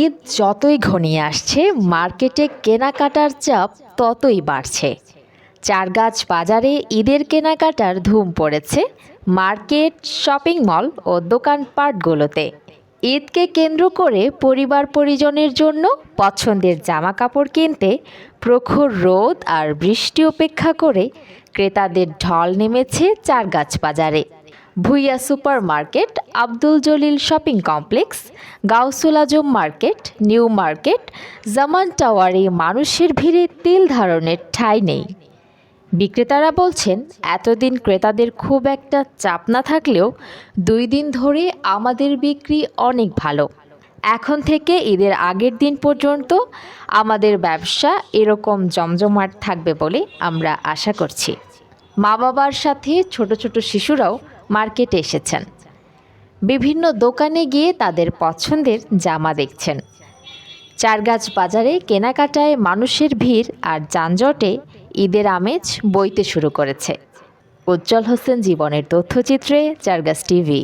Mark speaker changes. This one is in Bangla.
Speaker 1: ঈদ যতই ঘনিয়ে আসছে, মার্কেটে কেনাকাটার চাপ ততই বাড়ছে। চারগাছ বাজারে ঈদের কেনাকাটার ধুম পড়েছে মার্কেট, শপিং মল ও দোকানপাটগুলোতে। ঈদকে কেন্দ্র করে পরিবার পরিজনের জন্য পছন্দের জামা কাপড় কিনতে প্রখর রোদ আর বৃষ্টি উপেক্ষা করে ক্রেতাদের ঢল নেমেছে চারগাছ বাজারে। Bhuiya super market, Abdul Jalil shopping complex, Gausul Azam market, new market, Zaman টাওয়ারে মানুষের ভিড়ে তিল ধারণের ঠাঁই নেই। বিক্রেতারা বলছেন, এতদিন ক্রেতাদের খুব একটা চাপ না থাকলেও 2 দিন ধরে আমাদের বিক্রি অনেক ভালো। এখন থেকে ঈদের আগের দিন পর্যন্ত আমাদের ব্যবসা এরকম জমজমাট থাকবে বলে আমরা আশা করছি। মা বাবার সাথে ছোট ছোট শিশুরাও মার্কেটে এসেছেন। বিভিন্ন দোকানে গিয়ে তাদের পছন্দের জামা দেখছেন। চারগাছ বাজারে কেনাকাটায় মানুষের ভিড় আর যানজটে ঈদের আমেজ বইতে শুরু করেছে। উজ্জ্বল হোসেন জীবনের তথ্যচিত্রে চারগাছ টিভি।